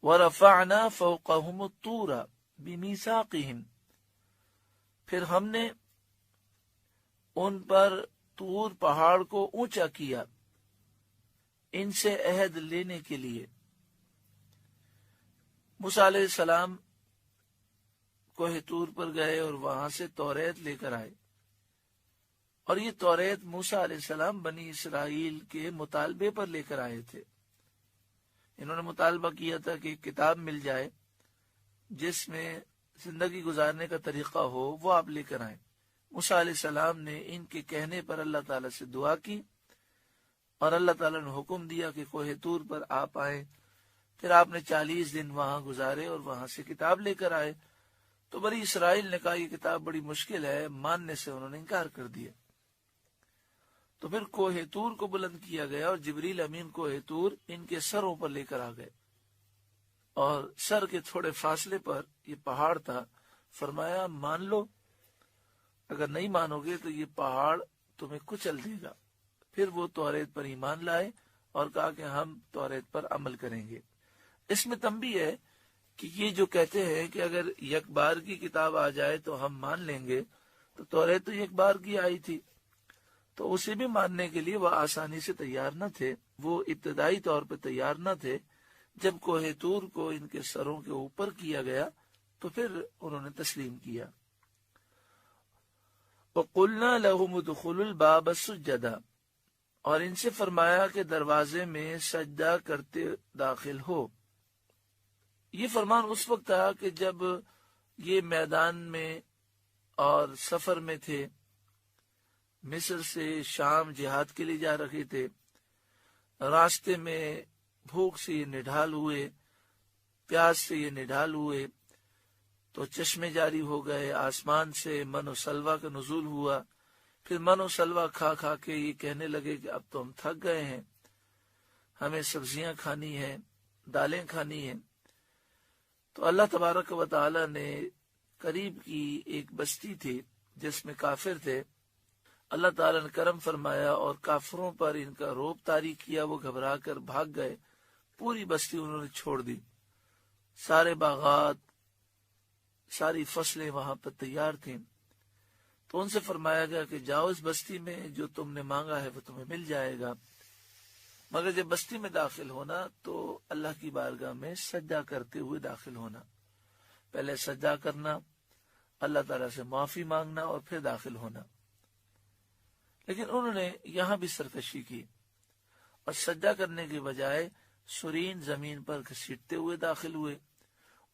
وَرَفَعْنَا فَوْقَهُمُ الطُّورَ بِمِيثَاقِهِمْ، پھر ہم نے ان پر طور پہاڑ کو اونچا کیا ان سے عہد لینے کے لیے۔ موسیٰ علیہ السلام کوہ طور پر گئے اور وہاں سے توریت لے کر آئے، اور یہ توریت موسیٰ علیہ السلام بنی اسرائیل کے مطالبے پر لے کر آئے تھے۔ انہوں نے مطالبہ کیا تھا کہ ایک کتاب مل جائے جس میں زندگی گزارنے کا طریقہ ہو، وہ آپ لے کر آئیں۔ موسیٰ علیہ السلام نے ان کے کہنے پر اللہ تعالیٰ سے دعا کی، اور اللہ تعالیٰ نے حکم دیا کہ کوہ طور پر آپ آئیں۔ پھر آپ نے 40 دن وہاں گزارے اور وہاں سے کتاب لے کر آئے۔ تو بنی اسرائیل نے کہا یہ کتاب بڑی مشکل ہے، ماننے سے انہوں نے انکار کر دیا۔ تو پھر کوہ طور کو بلند کیا گیا، اور جبریل امین کوہ طور ان کے سروں پر لے کر آ گئے، اور سر کے تھوڑے فاصلے پر یہ پہاڑ تھا۔ فرمایا مان لو، اگر نہیں مانو گے تو یہ پہاڑ تمہیں کچل دے گا۔ پھر وہ توریت پر ایمان لائے اور کہا کہ ہم توریت پر عمل کریں گے۔ اس میں تنبیہ ہے کہ یہ جو کہتے ہیں کہ اگر یک بار کی کتاب آ جائے تو ہم مان لیں گے، تو توریت تو یک بار کی آئی تھی، تو اسے بھی ماننے کے لیے وہ آسانی سے تیار نہ تھے، وہ ابتدائی طور پہ تیار نہ تھے۔ جب کوہ طور کو ان کے سروں کے اوپر کیا گیا تو پھر انہوں نے تسلیم کیا۔ وَقُلْنَا لَهُمُ ادْخُلُوا الْبَابَ سُجَّدًا، اور ان سے فرمایا کہ دروازے میں سجدہ کرتے داخل ہو۔ یہ فرمان اس وقت تھا کہ جب یہ میدان میں اور سفر میں تھے، مصر سے شام جہاد کے لیے جا رہے تھے، راستے میں بھوک سے یہ نڈھال ہوئے، پیاس سے یہ نڈھال ہوئے، تو چشمے جاری ہو گئے، آسمان سے من و سلوہ کا نزول ہوا۔ پھر من و سلوہ کھا کھا کے یہ کہنے لگے کہ اب تو ہم تھک گئے ہیں، ہمیں سبزیاں کھانی ہیں، دالیں کھانی ہیں۔ تو اللہ تبارک و تعالی نے قریب کی ایک بستی تھی جس میں کافر تھے، اللہ تعالیٰ نے کرم فرمایا اور کافروں پر ان کا روب طاری کیا، وہ گھبرا کر بھاگ گئے۔ پوری بستی انہوں نے چھوڑ دی، سارے باغات، ساری فصلیں وہاں پر تیار تھیں۔ تو ان سے فرمایا گیا کہ جاؤ اس بستی میں، جو تم نے مانگا ہے وہ تمہیں مل جائے گا، مگر جب بستی میں داخل ہونا تو اللہ کی بارگاہ میں سجدہ کرتے ہوئے داخل ہونا۔ پہلے سجدہ کرنا، اللہ تعالیٰ سے معافی مانگنا، اور پھر داخل ہونا۔ لیکن انہوں نے یہاں بھی سرکشی کی، اور سجدہ کرنے کے بجائے سرین زمین پر گھسیٹتے ہوئے داخل ہوئے،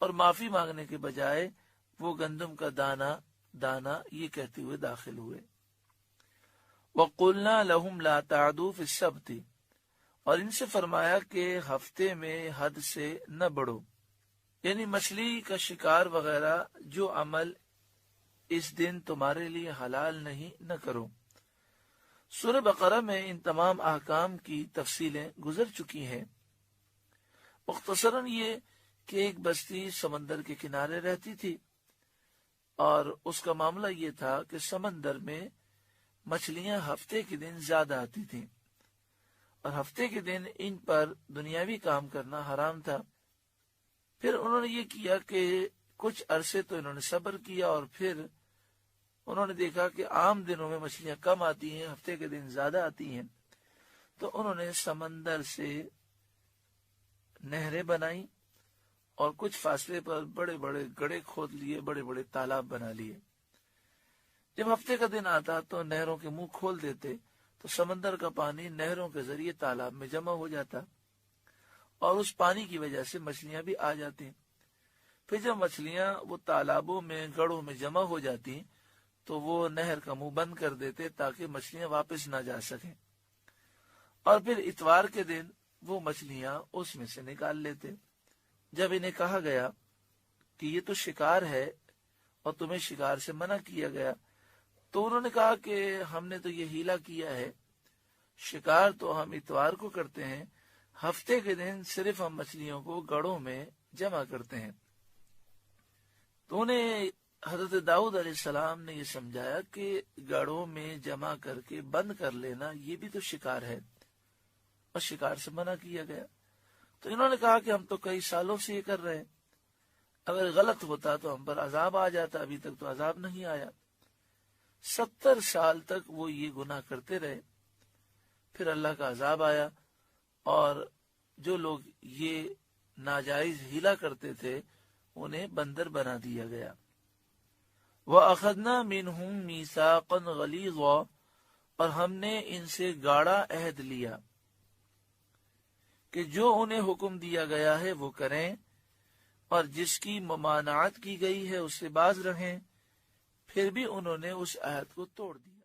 اور معافی مانگنے کے بجائے وہ گندم کا دانہ دانہ یہ کہتے ہوئے داخل ہوئے۔ وَقُلْنَا لَهُمْ لَا تَعْدُوا فِي السَّبْتِ، اور ان سے فرمایا کہ ہفتے میں حد سے نہ بڑھو، یعنی مچھلی کا شکار وغیرہ جو عمل اس دن تمہارے لیے حلال نہیں، نہ کرو۔ سورہ بقرہ میں ان تمام احکام کی تفصیلیں گزر چکی ہیں۔ مختصراً یہ کہ ایک بستی سمندر کے کنارے رہتی تھی، اور اس کا معاملہ یہ تھا کہ سمندر میں مچھلیاں ہفتے کے دن زیادہ آتی تھیں، اور ہفتے کے دن ان پر دنیاوی کام کرنا حرام تھا۔ پھر انہوں نے یہ کیا کہ کچھ عرصے تو انہوں نے صبر کیا، اور پھر انہوں نے دیکھا کہ عام دنوں میں مچھلیاں کم آتی ہیں، ہفتے کے دن زیادہ آتی ہیں، تو انہوں نے سمندر سے نہریں بنائیں، اور کچھ فاصلے پر بڑے بڑے گڑھے کھود لیے، بڑے بڑے تالاب بنا لیے۔ جب ہفتے کا دن آتا تو نہروں کے منہ کھول دیتے، تو سمندر کا پانی نہروں کے ذریعے تالاب میں جمع ہو جاتا، اور اس پانی کی وجہ سے مچھلیاں بھی آ جاتی۔ پھر جب مچھلیاں وہ تالابوں میں، گڑھوں میں جمع ہو جاتی تو وہ نہر کا منہ بند کر دیتے تاکہ مچھلیاں واپس نہ جا سکیں، اور پھر اتوار کے دن وہ مچھلیاں اس میں سے نکال لیتے۔ جب انہیں کہا گیا کہ یہ تو شکار ہے اور تمہیں شکار سے منع کیا گیا، تو انہوں نے کہا کہ ہم نے تو یہ ہیلا کیا ہے، شکار تو ہم اتوار کو کرتے ہیں، ہفتے کے دن صرف ہم مچھلیوں کو گڑھوں میں جمع کرتے ہیں۔ تو انہیں حضرت داؤد علیہ السلام نے یہ سمجھایا کہ گڑھوں میں جمع کر کے بند کر لینا یہ بھی تو شکار ہے، اور شکار سے منع کیا گیا۔ تو انہوں نے کہا کہ ہم تو کئی سالوں سے یہ کر رہے ہیں، اگر غلط ہوتا تو ہم پر عذاب آ جاتا، ابھی تک تو عذاب نہیں آیا۔ 70 سال تک وہ یہ گناہ کرتے رہے، پھر اللہ کا عذاب آیا، اور جو لوگ یہ ناجائز ہیلا کرتے تھے انہیں بندر بنا دیا گیا۔ وَأَخَذْنَا مِنْهُمْ مِيثَاقًا غَلِيظًا، اور ہم نے ان سے گاڑا عہد لیا کہ جو انہیں حکم دیا گیا ہے وہ کریں، اور جس کی ممانعت کی گئی ہے اس سے باز رہیں، پھر بھی انہوں نے اس عہد کو توڑ دیا۔